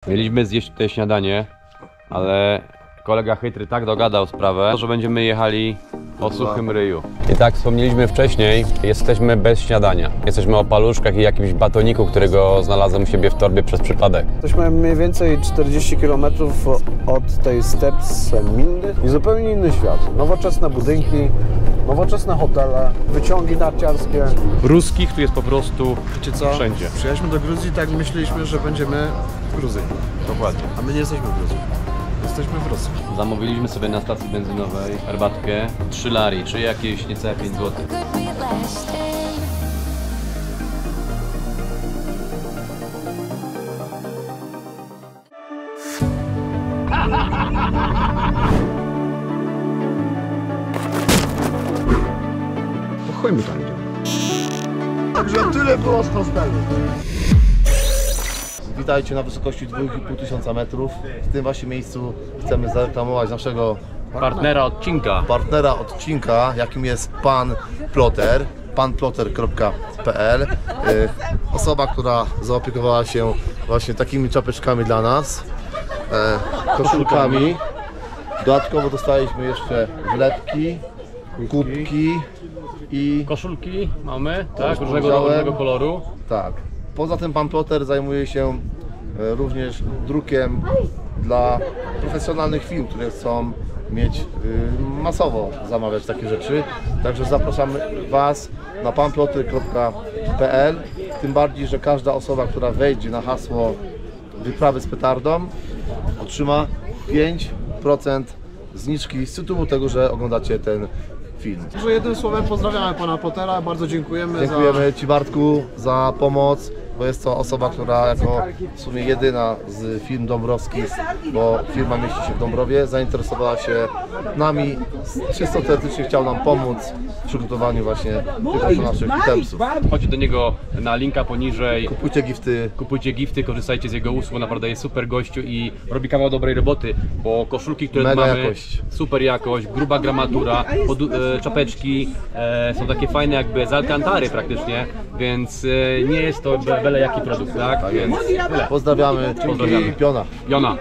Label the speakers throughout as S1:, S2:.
S1: Mieliśmy zjeść tutaj śniadanie, ale kolega chytry tak dogadał sprawę, że będziemy jechali o suchym ryju. I tak wspomnieliśmy wcześniej, jesteśmy bez śniadania. Jesteśmy o paluszkach i jakimś batoniku, którego znalazłem u siebie w torbie przez przypadek.
S2: Jesteśmy mniej więcej 40 km od tej Steps Mindy i zupełnie inny świat. Nowoczesne budynki, nowoczesne hotele, wyciągi narciarskie.
S1: Ruskich tu jest po prostu wszędzie.
S2: Przyjechaliśmy do Gruzji, tak myśleliśmy, że będziemy w Gruzji.
S1: Dokładnie.
S2: A my nie jesteśmy w Gruzji. Jesteśmy w Rosji.
S1: Zamówiliśmy sobie na stacji benzynowej herbatkę 3 lari, czy jakieś niecałe 5 zł.
S2: Pochujmy tam idziemy. Także tyle było z hostelu.
S3: Witajcie na wysokości 2500 metrów. W tym właśnie miejscu chcemy zareklamować naszego partnera odcinka, jakim jest Pan Ploter, panploter.pl. Osoba, która zaopiekowała się właśnie takimi czapeczkami dla nas, koszulkami. Dodatkowo dostaliśmy jeszcze wlepki, kubki i
S1: koszulki mamy, tak, różnego koloru.
S3: tak. Poza tym Pan Ploter zajmuje się również drukiem dla profesjonalnych firm, które chcą mieć masowo zamawiać takie rzeczy. Także zapraszamy Was na panploter.pl. Tym bardziej, że każda osoba, która wejdzie na hasło wyprawy z petardą, otrzyma 5% zniżki z tytułu tego, że oglądacie ten film.
S2: Także jednym słowem pozdrawiamy Pana Plotera, bardzo dziękujemy.
S3: Dziękujemy Ci, Bartku, za pomoc, bo jest to osoba, która jako w sumie jedyna z firm dąbrowskich, bo firma mieści się w Dąbrowie, zainteresowała się nami, czysto teoretycznie chciał nam pomóc w przygotowaniu właśnie tych naszych itemsów.
S1: Chodźcie do niego na linka poniżej,
S3: Kupujcie gifty,
S1: korzystajcie z jego usług, naprawdę jest super gościu i robi kawał dobrej roboty, bo koszulki, które
S3: Mega
S1: mamy,
S3: jakość.
S1: super jakość, gruba gramatura, czapeczki są takie fajne jakby z Alcantary praktycznie, więc nie jest to byle jaki produkt, tak? Więc tyle.
S3: Pozdrawiamy, i piona.
S1: Jona.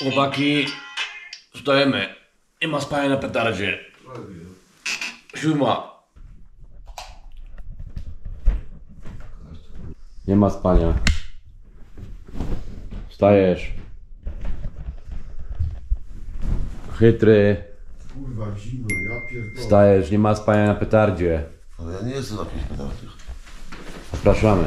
S4: Chłopaki, wstajemy. Nie ma spania na petardzie. 7.
S1: Nie ma spania. Wstajesz. Chytry.
S5: Kurwa zimno, ja pierdolę.
S1: Wstajesz, nie ma spania na petardzie.
S5: Ale ja nie jestem na 5 petardach.
S1: Zapraszamy.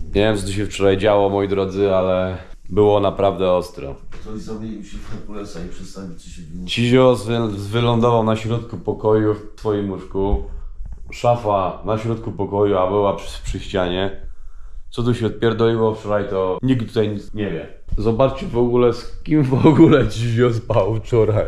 S1: Nie wiem, co tu się wczoraj działo, moi drodzy, ale było naprawdę ostro.
S5: To i zamienił się w Herkulesa i przestań 30 minut.
S1: Cizio wylądował na środku pokoju w twoim łóżku. Szafa na środku pokoju, a była przy ścianie. Co tu się odpierdoliło wczoraj, to nikt tutaj nic nie wie. Zobaczcie w ogóle, z kim w ogóle Cizio spał wczoraj.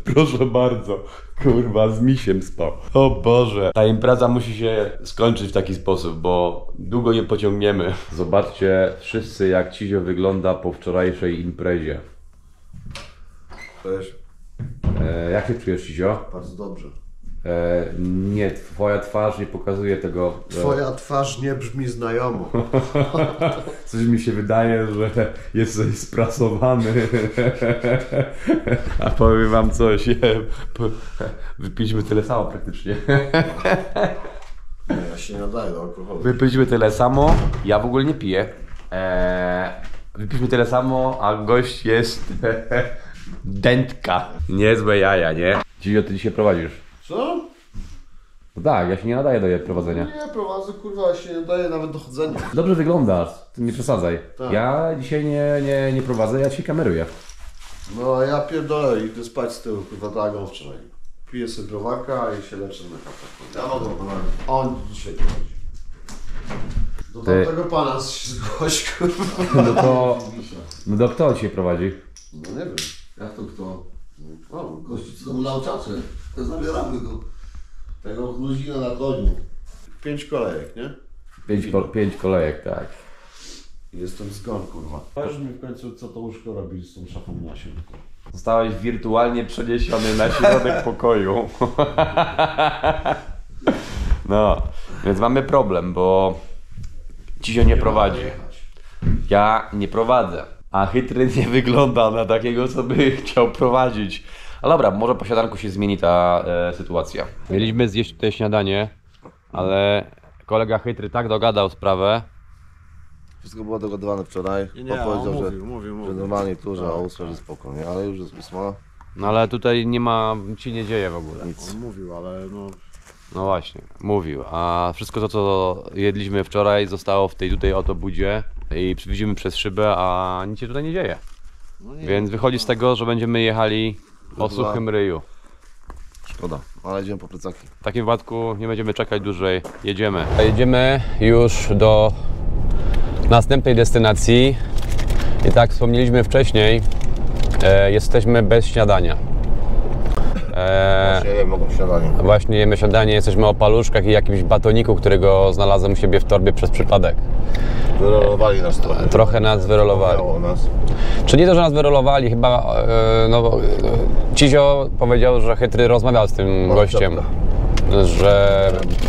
S1: Proszę bardzo, kurwa, z misiem spał. O Boże. Ta impreza musi się skończyć w taki sposób, bo długo nie pociągniemy. Zobaczcie wszyscy, jak Cizio wygląda po wczorajszej imprezie.
S5: Cześć.
S1: Jak się czujesz, Cizio?
S5: Bardzo dobrze.
S1: Nie, twoja twarz nie pokazuje tego.
S5: Twoja twarz nie brzmi znajomo.
S1: Coś mi się wydaje, że jesteś sprasowany. A powiem wam coś, wypiliśmy tyle samo praktycznie.
S5: Nie, ja się nie nadaję do alkoholu.
S1: Wypiliśmy tyle samo, ja w ogóle nie piję. Wypiliśmy tyle samo, a gość jest dętka. Niezłe jaja, nie? Cizio, ty dzisiaj prowadzisz.
S5: Co?
S1: No tak, ja się nie nadaję do prowadzenia.
S5: Nie, prowadzę, kurwa, ja się nie nadaję nawet do chodzenia.
S1: Dobrze wyglądasz, ty nie przesadzaj.
S5: Tak.
S1: Ja dzisiaj nie prowadzę, ja się kameruję.
S5: No a ja pierdolę, idę spać z tyłu, kurwa, tak jak on wczoraj. Piję sobie browarka i się leczę na kawę. Ja mogę prowadzić. On dzisiaj prowadzi. Do
S1: Ty-
S5: tamtego pana się zgłoś, kurwa.
S1: No to kto dzisiaj prowadzi?
S5: No nie wiem. Jak to kto? O, gości co mu nauczacze. Zabieramy go. Tego Gruzina na koniu. 5 kolejek, nie?
S1: 5 kolejek, tak.
S5: Jestem zgon, kurwa. Pokaż mi w końcu, co to łóżko robi z tą szafą na środku.
S1: Zostałeś wirtualnie przeniesiony na środek pokoju. No, więc mamy problem, bo Cisio nie prowadzi. Ja nie prowadzę, a Chytry nie wygląda na takiego, co by chciał prowadzić. Ale dobra, może po śniadanku się zmieni ta sytuacja. Mieliśmy zjeść tutaj śniadanie, ale kolega Chytry tak dogadał sprawę.
S3: Wszystko było dogadywane wczoraj.
S2: Nie,
S3: powiedział,
S2: mówił.
S3: że normalnie tu, że o 8 jest spokojnie, ale już jest 8.
S1: No ale tutaj nie ma, ci nie dzieje w ogóle.
S3: Nic.
S2: On mówił, ale no...
S1: No właśnie, mówił. A wszystko to, co jedliśmy wczoraj, zostało w tej tutaj oto budzie i widzimy przez szybę, a nic się tutaj nie dzieje.
S2: No nie,
S1: Więc wychodzi z tego, że będziemy jechali o suchym ryju.
S3: Szkoda, ale idziemy po plecaki.
S1: W takim wypadku nie będziemy czekać dłużej, jedziemy. Jedziemy już do następnej destynacji i tak wspomnieliśmy wcześniej, jesteśmy bez śniadania.
S3: Właśnie ja mogą śniadanie.
S1: Właśnie jemy śniadanie, jesteśmy o paluszkach i jakimś batoniku, którego znalazłem u siebie w torbie przez przypadek.
S3: Wyrolowali nas trochę.
S1: Trochę nas wyrolowali.
S3: Miało nas.
S1: Czy nie to, że nas wyrolowali, chyba Cisio powiedział, że Chytry rozmawiał z tym gościem,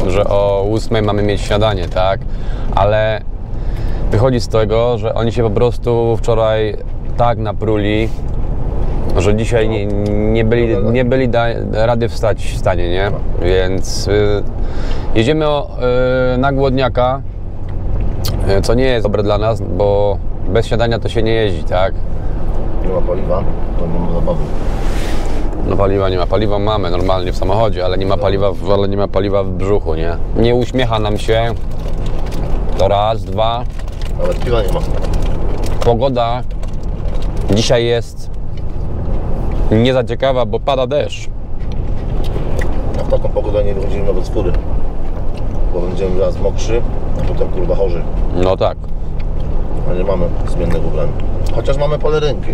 S1: że o 8 mamy mieć śniadanie, tak? Ale wychodzi z tego, że oni się po prostu wczoraj tak napruli, że dzisiaj nie byli rady wstać w stanie, nie? Więc jedziemy na głodniaka, co nie jest dobre dla nas, bo bez śniadania to się nie jeździ, tak?
S3: Nie ma paliwa, to nie ma zabawy.
S1: No paliwa nie ma. Paliwa mamy normalnie w samochodzie, ale nie ma paliwa w brzuchu, nie? Nie uśmiecha nam się. To raz, dwa.
S3: Nawet piwa nie ma.
S1: Pogoda dzisiaj jest nie za ciekawa, bo pada deszcz.
S3: A w taką pogodę nie wychodzimy nawet z fury. Bo będziemy raz mokrzy, a potem kurwa chorzy.
S1: No tak.
S3: A nie mamy zmiennego ubrania. Chociaż mamy pelerynki.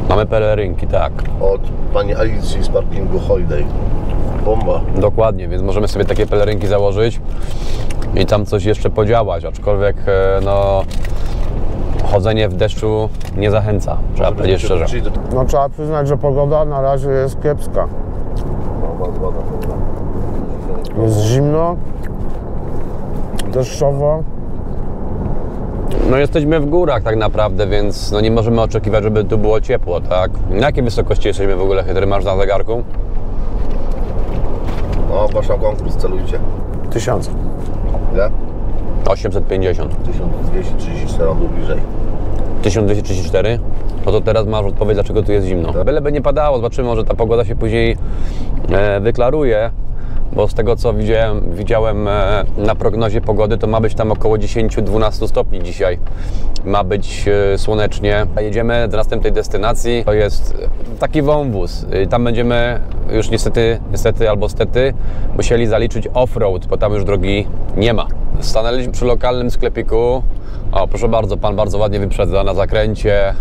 S1: Mamy pelerynki, tak.
S3: Od pani Alicji z parkingu Holiday. Bomba.
S1: Dokładnie, więc możemy sobie takie pelerynki założyć i tam coś jeszcze podziałać, aczkolwiek no chodzenie w deszczu nie zachęca, trzeba powiedzieć szczerze.
S2: No trzeba przyznać, że pogoda na razie jest kiepska. Jest zimno, deszczowo.
S1: No jesteśmy w górach tak naprawdę, więc no nie możemy oczekiwać, żeby tu było ciepło, tak? Na jakiej wysokości jesteśmy w ogóle, Chytry, masz na zegarku?
S3: No, ogłaszam konkurs, celujcie.
S2: 1000.
S3: Ile?
S1: 850.
S3: 1234, on był bliżej.
S1: 1234? No to teraz masz odpowiedź, dlaczego tu jest zimno. Byleby nie padało, zobaczymy, może ta pogoda się później wyklaruje, bo z tego co widziałem na prognozie pogody, to ma być tam około 10-12 stopni dzisiaj. Ma być słonecznie. Jedziemy do następnej destynacji, to jest taki wąwóz. Tam będziemy już niestety albo stety musieli zaliczyć off-road, bo tam już drogi nie ma. Stanęliśmy przy lokalnym sklepiku. O, proszę bardzo, pan bardzo ładnie wyprzedza na zakręcie,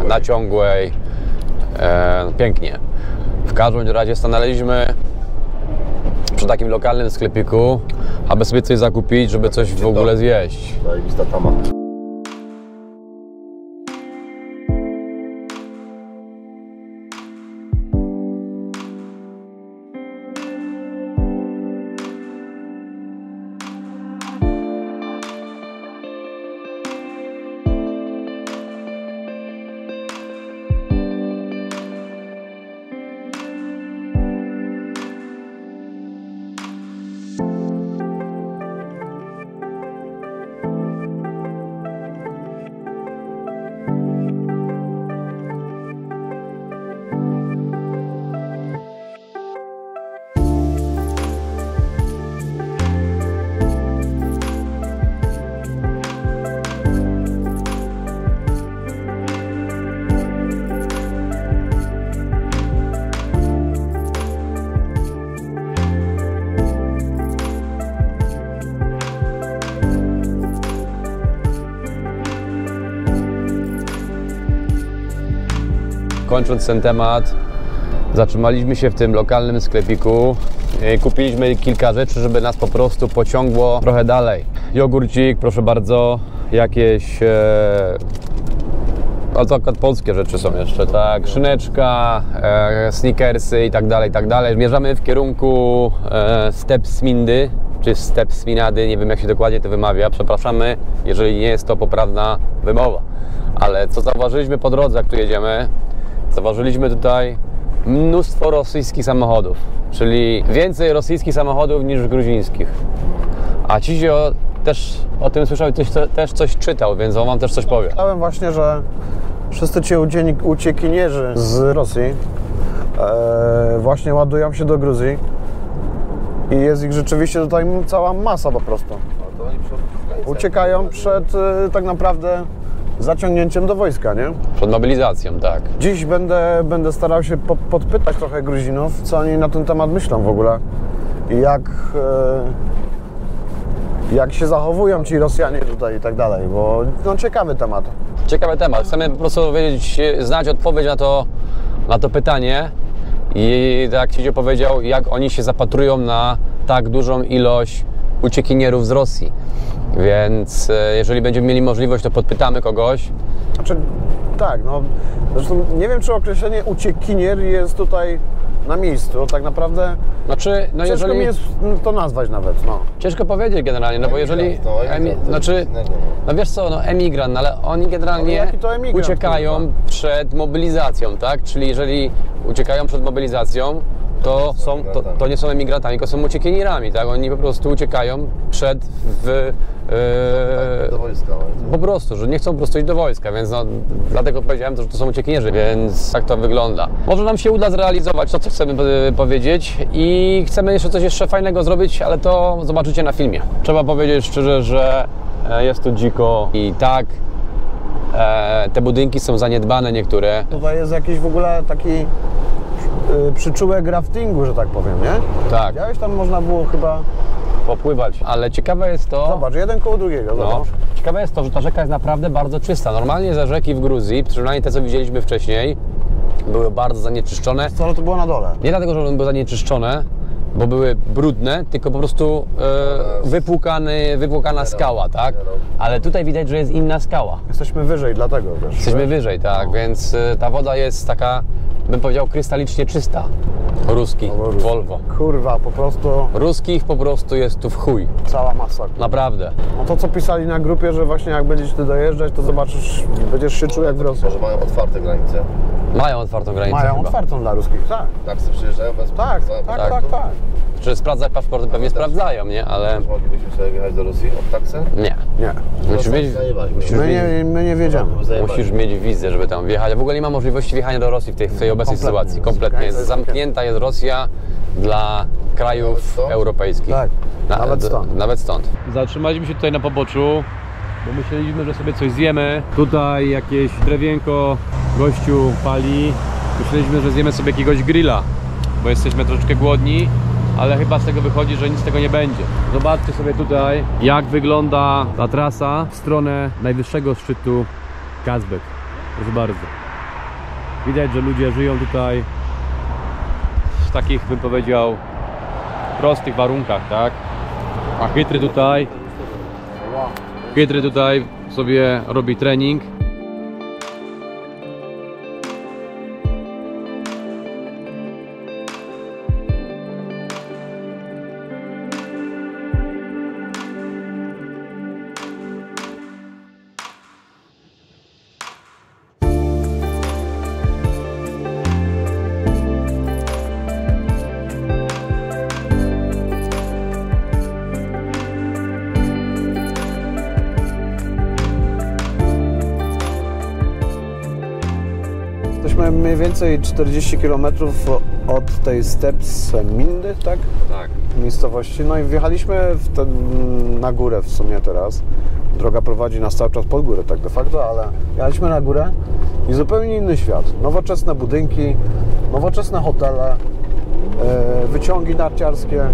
S1: na ciągłej. Pięknie. W każdym razie stanęliśmy przy takim lokalnym sklepiku, aby sobie coś zakupić, żeby coś w ogóle zjeść.
S3: Zajebista tama.
S1: Kończąc ten temat, zatrzymaliśmy się w tym lokalnym sklepiku i kupiliśmy kilka rzeczy, żeby nas po prostu pociągło trochę dalej. Jogurcik, proszę bardzo, jakieś
S6: A to akurat polskie rzeczy są jeszcze, tak? Szyneczka, sneakersy i tak dalej. Zmierzamy w kierunku Stepsmindy, czy Stepsminady, nie wiem jak się dokładnie to wymawia. Przepraszamy, jeżeli nie jest to poprawna wymowa. Ale co zauważyliśmy po drodze, jak tu jedziemy? Zauważyliśmy tutaj mnóstwo rosyjskich samochodów, czyli więcej rosyjskich samochodów niż gruzińskich. A Cizio też o tym słyszał i też coś czytał, więc on wam też coś powie.
S2: Czytałem właśnie, że wszyscy ci uciekinierzy z Rosji właśnie ładują się do Gruzji i jest ich rzeczywiście tutaj cała masa po prostu. Uciekają przed tak naprawdę zaciągnięciem do wojska, nie?
S6: Przed mobilizacją, tak.
S2: Dziś będę starał się podpytać trochę Gruzinów, co oni na ten temat myślą w ogóle i jak się zachowują ci Rosjanie tutaj i tak dalej, bo no ciekawy temat.
S6: Ciekawy temat. Chcemy po prostu znać odpowiedź na to pytanie i tak jak Cizio powiedział, jak oni się zapatrują na tak dużą ilość uciekinierów z Rosji. Więc jeżeli będziemy mieli możliwość, to podpytamy kogoś.
S2: Znaczy, tak, no zresztą nie wiem, czy określenie uciekinier jest tutaj na miejscu, tak naprawdę
S6: Znaczy, no
S2: ciężko
S6: jeżeli...
S2: mi jest to nazwać nawet, no.
S6: Ciężko powiedzieć generalnie, no bo jeżeli... No wiesz co, no emigrant, ale oni generalnie
S2: jaki to emigrant,
S6: uciekają
S2: kurwa?
S6: przed mobilizacją, tak? Czyli jeżeli uciekają przed mobilizacją, to nie są emigrantami, tylko są uciekinierami, tak? Oni po prostu uciekają
S3: do wojska.
S6: po prostu, że nie chcą po prostu iść do wojska, więc no, dlatego powiedziałem, że to są uciekinierzy, więc tak to wygląda. Może nam się uda zrealizować to, co chcemy powiedzieć i chcemy jeszcze coś fajnego zrobić, ale to zobaczycie na filmie. Trzeba powiedzieć szczerze, że jest tu dziko i tak, te budynki są zaniedbane niektóre.
S2: Tutaj jest jakiś w ogóle taki przyczółek raftingu, że tak powiem, nie?
S6: Tak,
S2: Widziałeś, tam można było chyba...
S6: popływać, ale ciekawe jest to...
S2: Zobacz, jeden koło drugiego,
S6: No,
S2: zobacz.
S6: ciekawe jest to, że ta rzeka jest naprawdę bardzo czysta. Normalnie za rzeki w Gruzji, przynajmniej te, co widzieliśmy wcześniej, były bardzo zanieczyszczone.
S2: Co to było na dole?
S6: Nie dlatego, że one były zanieczyszczone, bo były brudne, tylko po prostu wypłukana skała, tak? Ale tutaj widać, że jest inna skała.
S2: Jesteśmy wyżej, dlatego, wiesz.
S6: Jesteśmy wyżej, tak, więc ta woda jest taka, bym powiedział, krystalicznie czysta. Ruskich, Volvo.
S2: Kurwa, po prostu
S6: Ruskich po prostu jest tu w chuj.
S2: cała masa.
S6: Naprawdę.
S2: No to, co pisali na grupie, że właśnie jak będziesz ty dojeżdżać, to zobaczysz, będziesz się czuł jak w Rosji.
S3: Może mają otwarte granice.
S6: Mają otwartą granicę
S2: Mają
S6: chyba.
S2: otwartą dla ruskich, tak.
S3: Taksy przyjeżdżają bez
S2: Tak.
S6: Czy sprawdzać paszporty? Pewnie sprawdzają, nie? Ale
S3: Moglibyśmy sobie wjechać do Rosji od taksy?
S6: nie.
S2: Nie. My nie wiedziemy.
S6: Musisz mieć wizę, żeby tam wjechać. A w ogóle nie ma możliwości wjechania do Rosji w tej obecnej
S2: Kompletnie.
S6: sytuacji. Kompletnie.
S2: Jest
S6: Zamknięta jest Rosja dla krajów europejskich.
S2: Tak, nawet stąd.
S6: Zatrzymaliśmy się tutaj na poboczu, bo myśleliśmy, że sobie coś zjemy. Tutaj jakieś drewienko gościu pali. Myśleliśmy, że zjemy sobie jakiegoś grilla, bo jesteśmy troszeczkę głodni, ale chyba z tego wychodzi, że nic z tego nie będzie. Zobaczcie sobie tutaj, jak wygląda ta trasa w stronę najwyższego szczytu Kazbek. Proszę bardzo. Widać, że ludzie żyją tutaj w takich, bym powiedział, prostych warunkach, tak? A Chytry tutaj sobie robi trening.
S2: Jesteśmy mniej więcej 40 km od tej Stepsmindy, tak?
S6: Tak.
S2: Miejscowości. No i wjechaliśmy na górę w sumie teraz. Droga prowadzi nas cały czas pod górę, tak de facto, ale jechaliśmy na górę i zupełnie inny świat. Nowoczesne budynki, nowoczesne hotele, wyciągi narciarskie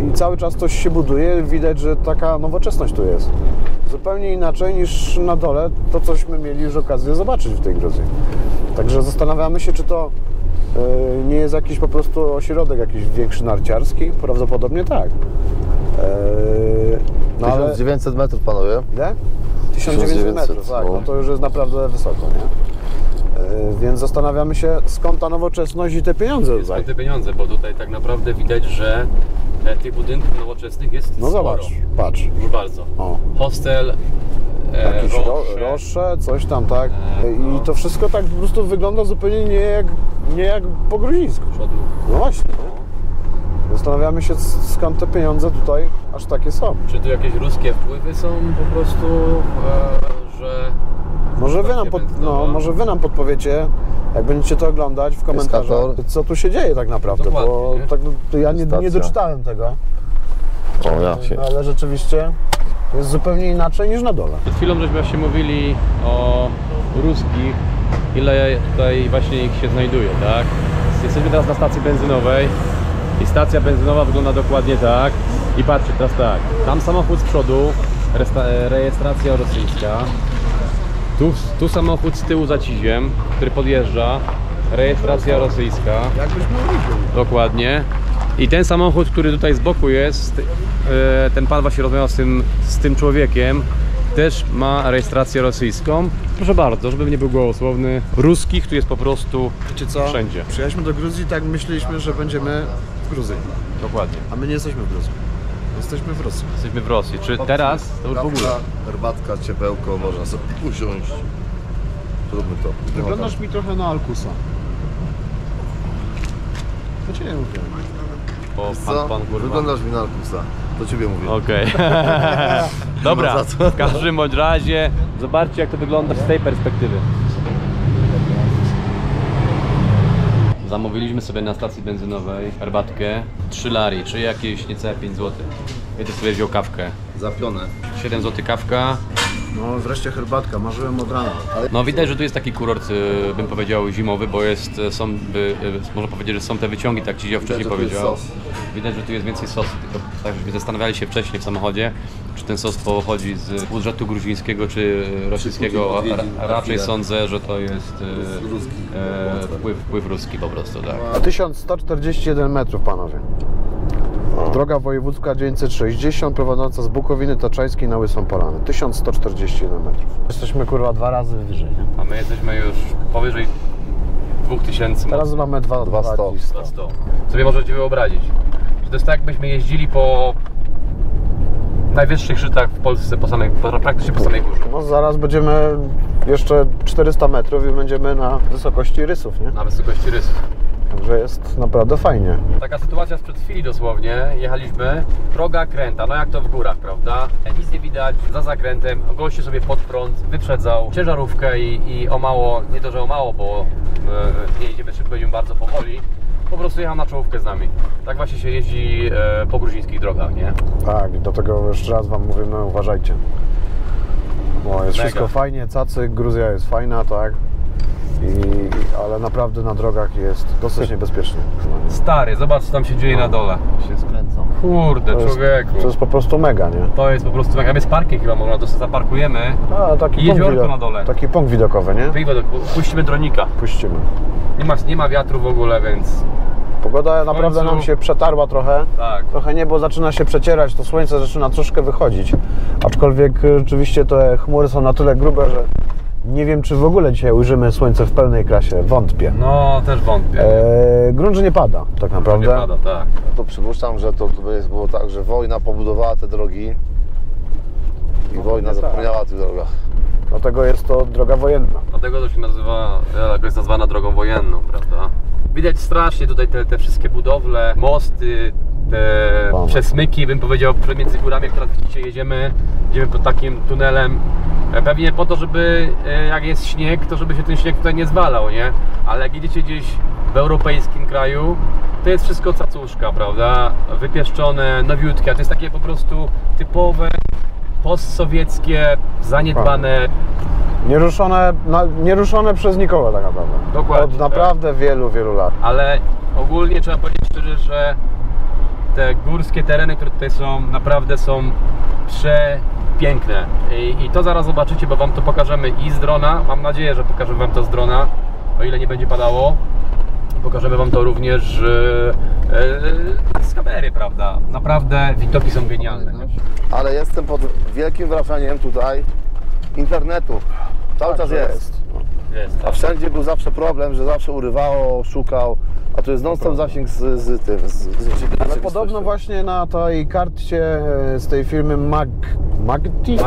S2: i cały czas coś się buduje. Widać, że taka nowoczesność tu jest. Zupełnie inaczej niż na dole, to cośmy mieli już okazję zobaczyć w tej Gruzji. Także zastanawiamy się, czy to nie jest jakiś po prostu ośrodek jakiś większy narciarski. Prawdopodobnie tak. No
S3: 1900 metrów, panowie.
S2: Ile? 1900 metrów, tak, no to już jest naprawdę wysoko, nie? Więc zastanawiamy się, skąd ta nowoczesność i te pieniądze tutaj.
S6: Skąd te pieniądze, bo tutaj tak naprawdę widać, że tych budynków nowoczesnych jest
S2: No
S6: sporo.
S2: zobacz, patrz.
S6: Już bardzo.
S2: O.
S6: Hostel,
S2: Jakieś
S6: Rosze.
S2: rosze, coś tam, tak? I to wszystko tak po prostu wygląda zupełnie nie jak po gruzińsku.
S6: Przodu.
S2: No właśnie. Zastanawiamy się, skąd te pieniądze tutaj aż takie są.
S6: Czy tu jakieś ruskie wpływy są po prostu, że...
S2: Może wy nam podpowiecie, jak będziecie to oglądać w komentarzach,
S3: Eskator.
S2: co tu się dzieje tak naprawdę,
S6: Dokładnie,
S2: bo
S6: nie?
S2: tak, to ja nie
S3: Stacja.
S2: doczytałem tego,
S3: O, ja się.
S2: ale rzeczywiście jest zupełnie inaczej niż na dole.
S6: Przed chwilą żeśmy właśnie mówili o ruskich, ile tutaj właśnie ich się znajduje, tak? Jesteśmy teraz na stacji benzynowej i stacja benzynowa wygląda dokładnie tak. I patrzcie, teraz tak, tam samochód z przodu, rejestracja rosyjska. Tu samochód z tyłu za ciziem, który podjeżdża, rejestracja rosyjska.
S2: Jakbyśmy widzieli.
S6: Dokładnie. I ten samochód, który tutaj z boku jest, ten pan właśnie rozmawiał z tym człowiekiem, też ma rejestrację rosyjską. Proszę bardzo, żeby nie był gołosłowny, ruskich tu jest po prostu
S2: Wiecie co?
S6: wszędzie.
S2: Przyjechaliśmy do Gruzji, tak myśleliśmy, że będziemy w Gruzji,
S6: Dokładnie.
S2: a my nie jesteśmy w Gruzji. Jesteśmy w Rosji.
S6: Jesteśmy w Rosji. Czy teraz to już w ogóle?
S3: Herbatka, ciepełko, można sobie usiąść. Zróbmy to.
S2: Wyglądasz mi trochę na Alkusa. To cię nie mówię.
S6: Bo
S3: Co?
S6: pan kurwa.
S3: Wyglądasz mi na Alkusa. Do ciebie mówię.
S6: Okej. Dobra,
S3: za co.
S6: w każdym bądź razie zobaczcie, jak to wygląda z tej perspektywy. Zamówiliśmy sobie na stacji benzynowej herbatkę 3 lari, czyli jakieś niecałe 5 zł. Ja to sobie wziął kawkę.
S3: Zapione.
S6: 7 zł kawka.
S2: No wreszcie herbatka, marzyłem od rana.
S6: No widać, że tu jest taki kurort, bym powiedział, zimowy, bo można powiedzieć, że są te wyciągi, tak ci wcześniej
S3: Widać, że tu jest
S6: powiedział.
S3: sos.
S6: Widać, że tu jest więcej sosu, tylko tak żeśmy zastanawiali się wcześniej w samochodzie, czy ten sos pochodzi z budżetu gruzińskiego, czy rosyjskiego.
S3: później odwiedzi na
S6: Raczej
S3: chwilę.
S6: sądzę, że to jest
S3: ruski.
S6: wpływ ruski po prostu, tak.
S2: 1141 metrów, panowie. Droga wojewódzka 960 prowadząca z Bukowiny Taczańskiej na Łysą Polanę. 1141 metrów. Jesteśmy kurwa 2 razy wyżej, nie?
S6: A my jesteśmy już powyżej 2000
S2: Teraz mamy 200.
S6: 100. Sobie możecie wyobrazić, że to jest tak, jakbyśmy jeździli po najwyższych szczytach w Polsce, praktycznie po samej górze.
S2: No zaraz będziemy jeszcze 400 metrów i będziemy na wysokości Rysów, nie?
S6: Na wysokości rysów.
S2: Także jest naprawdę fajnie.
S6: Taka sytuacja sprzed chwili dosłownie, jechaliśmy, proga kręta, no jak to w górach, prawda? Nic nie widać, za zakrętem, gościu sobie pod prąd wyprzedzał ciężarówkę i o mało, nie to, że o mało, bo nie jedziemy szybko, jedziemy bardzo powoli, po prostu jechał na czołówkę z nami. Tak właśnie się jeździ po gruzińskich drogach, nie?
S2: Tak, do tego jeszcze raz wam mówimy, uważajcie. Bo jest
S6: Mega.
S2: wszystko fajnie, cacy, Gruzja jest fajna, tak? Ale naprawdę na drogach jest dosyć niebezpiecznie.
S6: Stary, zobacz co tam się dzieje na dole.
S3: Się skręcam.
S6: Kurde, człowieku.
S2: To jest po prostu mega, nie?
S6: To jest po prostu, jak jest parking chyba, można to sobie zaparkujemy.
S2: A, taki
S6: I
S2: punkt
S6: jeziorko na dole.
S2: Taki punkt widokowy, nie?
S6: Puścimy dronika.
S2: Puścimy.
S6: Nie ma wiatru w ogóle, więc
S2: Pogoda naprawdę
S6: końcu-
S2: nam się przetarła trochę.
S6: tak.
S2: Trochę niebo zaczyna się przecierać, to słońce zaczyna troszkę wychodzić. Aczkolwiek rzeczywiście te chmury są na tyle grube, że nie wiem, czy w ogóle dzisiaj ujrzymy słońce w pełnej krasie. Wątpię.
S6: No, też wątpię.
S2: Grunt, że nie pada, tak naprawdę.
S6: Nie pada, tak.
S3: To przypuszczam, że to było tak, że wojna pobudowała te drogi i wojna zapomniała o tych drogach.
S2: Dlatego jest to droga wojenna.
S6: Dlatego to się nazywa, jest nazwana drogą wojenną, prawda? Widać strasznie tutaj te wszystkie budowle, mosty, te
S2: Wow.
S6: przesmyki, bym powiedział, między górami, jak teraz widzicie, jedziemy pod takim tunelem. Pewnie po to, żeby jak jest śnieg, to żeby się ten śnieg tutaj nie zwalał, nie? Ale jak jedziecie gdzieś w europejskim kraju, to jest wszystko cacuszka, prawda? Wypieszczone, nowiutkie, a to jest takie po prostu typowe, postsowieckie, zaniedbane.
S2: Nieruszone przez nikogo tak naprawdę.
S6: Dokładnie,
S2: Od naprawdę wielu, wielu lat.
S6: Ale ogólnie trzeba powiedzieć szczerze, że te górskie tereny, które tutaj są, naprawdę są przepiękne. I to zaraz zobaczycie, bo wam to pokażemy i z drona. Mam nadzieję, że pokażemy wam to z drona, o ile nie będzie padało. Pokażemy wam to również z kamery, prawda? Naprawdę widoki są genialne.
S3: Ale jestem pod wielkim wrażeniem tutaj internetu. Cały czas jest. A wszędzie był zawsze problem, że zawsze urywało, szukał, a tu jest non-stop zasięg z tym.
S2: Ale podobno właśnie na tej karcie z tej firmy Magdi,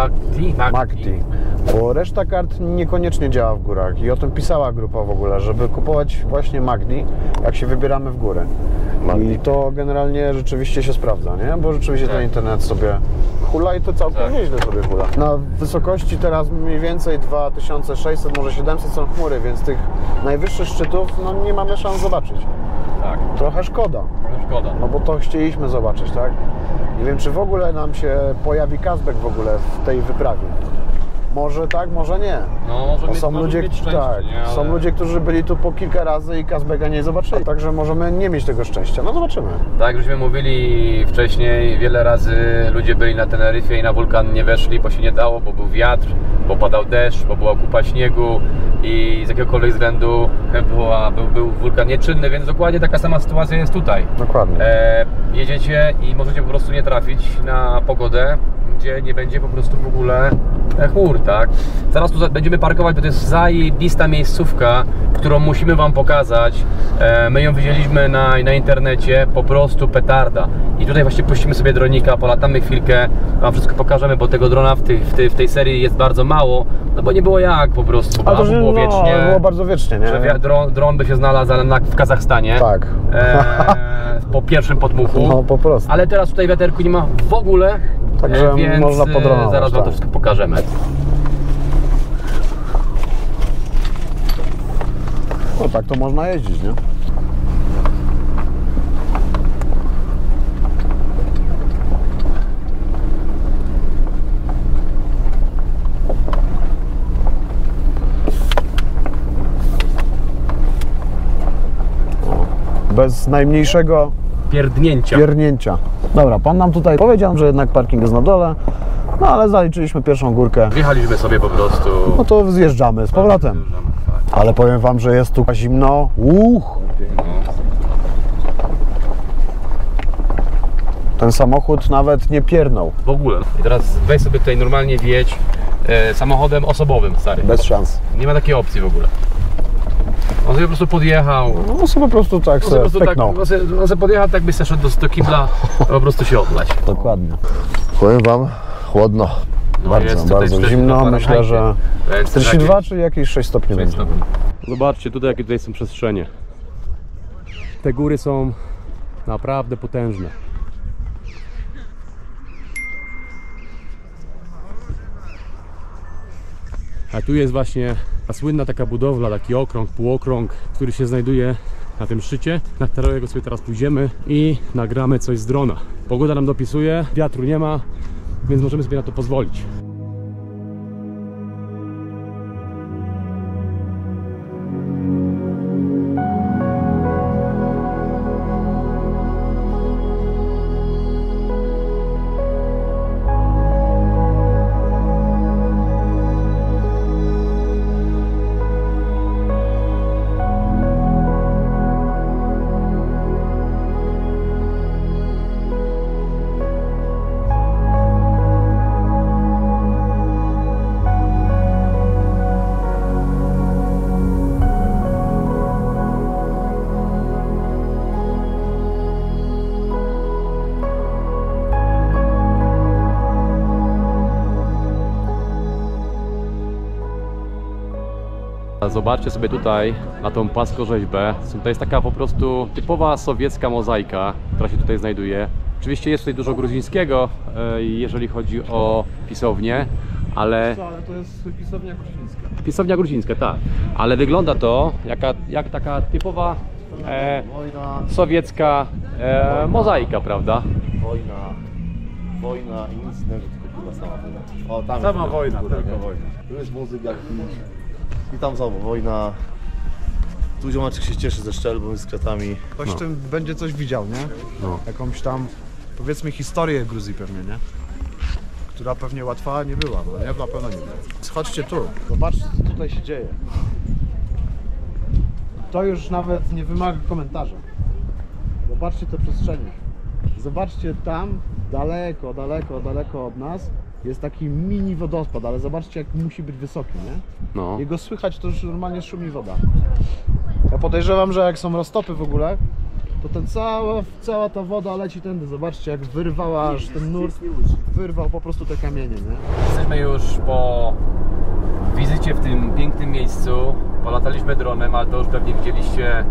S2: bo reszta kart niekoniecznie działa w górach i o tym pisała grupa w ogóle, żeby kupować właśnie Magdi, jak się wybieramy w górę. I to generalnie rzeczywiście się sprawdza, nie? Bo rzeczywiście ten internet sobie hula i to całkiem nieźle sobie hula. Na wysokości teraz mniej więcej 2600, może 700 są chmury, więc tych najwyższych szczytów no, nie mamy szans zobaczyć.
S6: Tak,
S2: Trochę szkoda.
S6: szkoda.
S2: No bo to chcieliśmy zobaczyć, tak? Nie wiem, czy w ogóle nam się pojawi Kazbek w ogóle w tej wyprawie. Może tak, może nie.
S6: No, może
S2: Bo
S6: mieć,
S2: są
S6: może
S2: ludzie,
S6: mieć szczęście,
S2: tak,
S6: nie? Ale...
S2: są ludzie, którzy byli tu po kilka razy i Kazbeka nie zobaczyli. Także możemy nie mieć tego szczęścia. No zobaczymy.
S6: Tak, jak żeśmy mówili wcześniej, wiele razy ludzie byli na Teneryfie i na wulkan nie weszli, bo się nie dało, bo był wiatr, bo padał deszcz, bo była kupa śniegu i z jakiegokolwiek względu był wulkan nieczynny, więc dokładnie taka sama sytuacja jest tutaj.
S2: Dokładnie.
S6: Jedziecie i możecie po prostu nie trafić na pogodę, gdzie nie będzie po prostu w ogóle chmur, tak? Zaraz tu będziemy parkować, bo to jest zajebista miejscówka, którą musimy Wam pokazać. My ją widzieliśmy na internecie, po prostu petarda. I tutaj właśnie puścimy sobie dronika, polatamy chwilkę, Wam wszystko pokażemy, bo tego drona w tej serii jest bardzo mało, no bo nie było jak po prostu, bo było wiecznie.
S2: Było bardzo wiecznie, nie?
S6: Że dron by się znalazł w Kazachstanie.
S2: Tak.
S6: Po pierwszym podmuchu.
S2: No po prostu.
S6: Ale teraz tutaj wiaterku nie ma w ogóle,
S2: Także
S6: więc
S2: można podronować,
S6: zaraz Wam to
S2: tak.
S6: wszystko pokażemy.
S2: No tak to można jeździć, nie? Bez najmniejszego pierdnięcia. Dobra, pan nam tutaj powiedział, że jednak parking jest na dole, no ale zaliczyliśmy pierwszą górkę.
S6: Wjechaliśmy sobie po prostu.
S2: No to zjeżdżamy z powrotem. Ale powiem wam, że jest tu zimno. Ten samochód nawet nie piernął.
S6: W ogóle. I teraz weź sobie tutaj normalnie wjedź samochodem osobowym, stary.
S2: Bez szans.
S6: Nie ma takiej opcji w ogóle. On sobie po prostu podjechał.
S2: No sobie po prostu tak
S6: On sobie podjechał, tak by szedł do kibla, po prostu się odlać.
S2: Dokładnie.
S3: Powiem Wam, chłodno.
S2: Bardzo zimno. Myślę, że 42 czy jakieś 6 stopni będzie.
S6: Zobaczcie tutaj, jakie tutaj są przestrzenie. Te góry są naprawdę potężne. A tu jest właśnie ta słynna taka budowla, taki okrąg, półokrąg, który się znajduje na tym szczycie, na którego sobie teraz pójdziemy i nagramy coś z drona. Pogoda nam dopisuje, wiatru nie ma, więc możemy sobie na to pozwolić. Zobaczcie sobie tutaj na tą płaskorzeźbę. To jest taka po prostu typowa sowiecka mozaika, która się tutaj znajduje. Oczywiście jest tutaj dużo gruzińskiego, jeżeli chodzi o pisownię, ale
S2: to jest pisownia gruzińska.
S6: pisownia gruzińska, tak. Ale wygląda to jak taka typowa sowiecka mozaika, prawda?
S3: Wojna i nic innego, tylko chyba sama wojna. O, tam
S2: Sama
S3: jest
S2: wojna,
S3: góra,
S2: tylko
S3: nie?
S2: wojna.
S3: Tu jest muzyka i tam znowu wojna. Tu ziomaczek się cieszy ze szczelbą, z kwiatami.
S2: Ktoś tym będzie coś widział, nie? Jakąś tam, powiedzmy, historię Gruzji pewnie, nie? Która pewnie łatwa nie była, no nie? Na pewno nie była. Chodźcie tu. Zobaczcie, co tutaj się dzieje. To już nawet nie wymaga komentarza. Zobaczcie te przestrzenie. Zobaczcie tam, daleko, daleko, daleko od nas, jest taki mini wodospad, ale zobaczcie jak musi być wysoki, nie?
S6: No.
S2: Jego słychać, to już normalnie szumi woda. Ja podejrzewam, że jak są roztopy w ogóle, to ten cała ta woda leci tędy. Zobaczcie jak wyrwała aż ten nurt, wyrwał po prostu te kamienie, nie?
S6: Jesteśmy już po wizycie w tym pięknym miejscu. Polataliśmy dronem, ale to już pewnie widzieliście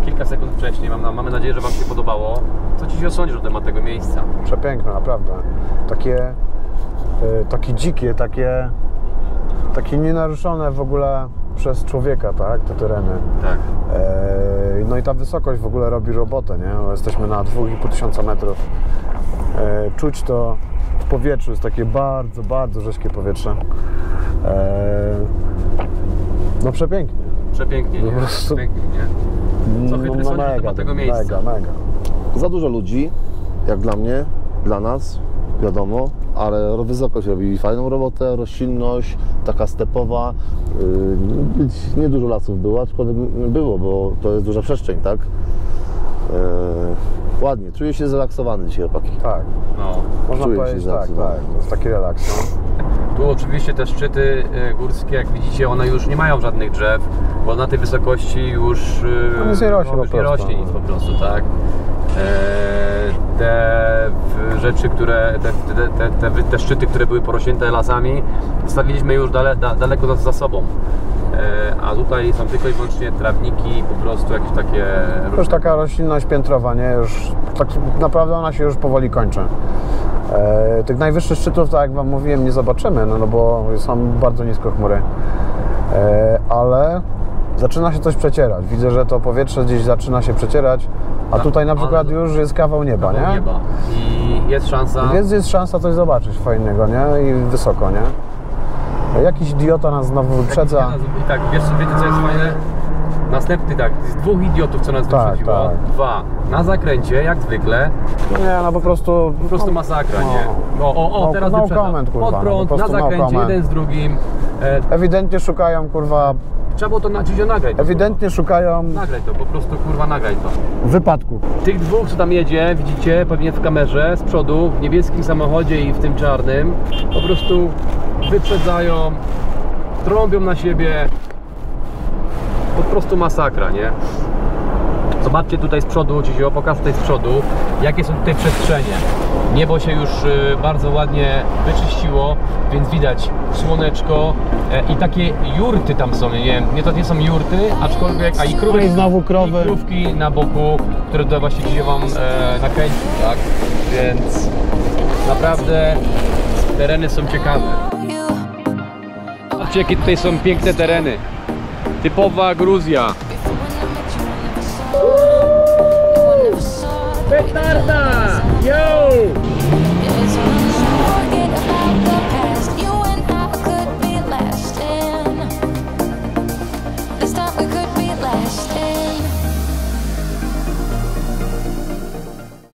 S6: kilka sekund wcześniej. Mamy nadzieję, że Wam się podobało. Co Ci się sądzisz na temat tego miejsca?
S2: Przepiękne, naprawdę. Takie dzikie, takie nienaruszone w ogóle przez człowieka, tak? Te tereny.
S6: Tak.
S2: No i ta wysokość w ogóle robi robotę, nie? Bo jesteśmy na 2500 metrów. Czuć to w powietrzu, jest takie bardzo, bardzo rzeźkie powietrze. No przepięknie.
S6: Przepięknie, nie?
S2: Po prostu-
S6: Przepięknie, nie? Co chytry sądzisz na temat tego miejsca?
S2: Mega.
S3: Za dużo ludzi, jak dla mnie, dla nas, wiadomo, ale wysokość robi fajną robotę, roślinność, taka stepowa. Nie dużo lasów było, aczkolwiek było, bo to jest duża przestrzeń, tak? Ładnie, czuję się zrelaksowany dzisiaj, chłopaki.
S2: Tak,
S6: No.
S2: można
S3: Czuję się
S2: powiedzieć tak,
S3: zrelaksowany.
S2: tak. To jest taki relaks. No.
S6: Tu oczywiście te szczyty górskie, jak widzicie, one już nie mają żadnych drzew, bo na tej wysokości już,
S2: nic nie rośnie
S6: już
S2: po
S6: nie
S2: prostu.
S6: rośnie nic po prostu, tak? Te rzeczy, które, te szczyty, które były porośnięte lasami, zostawiliśmy już daleko za sobą. A tutaj są tylko i wyłącznie trawniki, po prostu jakieś takie...
S2: To już taka roślinność piętrowa, nie? Już tak naprawdę ona się już powoli kończy. Tych najwyższych szczytów, tak jak Wam mówiłem, nie zobaczymy, no bo są bardzo nisko chmury. Ale zaczyna się coś przecierać. Widzę, że to powietrze gdzieś zaczyna się przecierać, a tutaj na przykład już jest kawał nieba, nie?
S6: Nieba. I jest szansa...
S2: Więc jest szansa coś zobaczyć fajnego, nie? I wysoko, nie? Jakiś idiota nas znowu wyprzedza.
S6: I tak, wiecie co jest fajne? Następny tak, z dwóch idiotów, co nas
S2: Tak,
S6: wyprzedziło.
S2: tak.
S6: Dwa, na zakręcie, jak zwykle.
S2: Nie, no po prostu...
S6: Po prostu masakra, nie?
S2: No
S6: Teraz
S2: no
S6: wyprzedza.
S2: comment, kurwa,
S6: Pod
S2: no
S6: prąd,
S2: po
S6: na
S2: prostu no
S6: zakręcie,
S2: comment.
S6: jeden z drugim.
S2: Ewidentnie szukają, kurwa...
S6: Trzeba było to nagrać to.
S2: Ewidentnie szukają
S6: Nagraj to, po prostu kurwa nagraj to.
S2: wypadków.
S6: Tych dwóch, co tam jedzie, widzicie, pewnie w kamerze, z przodu, w niebieskim samochodzie i w tym czarnym, po prostu wyprzedzają, trąbią na siebie. Po prostu masakra, nie? Zobaczcie tutaj z przodu, Cizio, pokaż tutaj z przodu, jakie są tutaj przestrzenie. Niebo się już bardzo ładnie wyczyściło, więc widać słoneczko i takie jurty tam są, nie wiem, to nie są jurty, aczkolwiek, a i krówki,
S2: I znowu krowy.
S6: i krówki na boku, które tutaj właśnie Cizio Wam nakręcił, tak? Więc naprawdę tereny są ciekawe. Zobaczcie, jakie tutaj są piękne tereny. Typowa Gruzja. Petarda! Yo!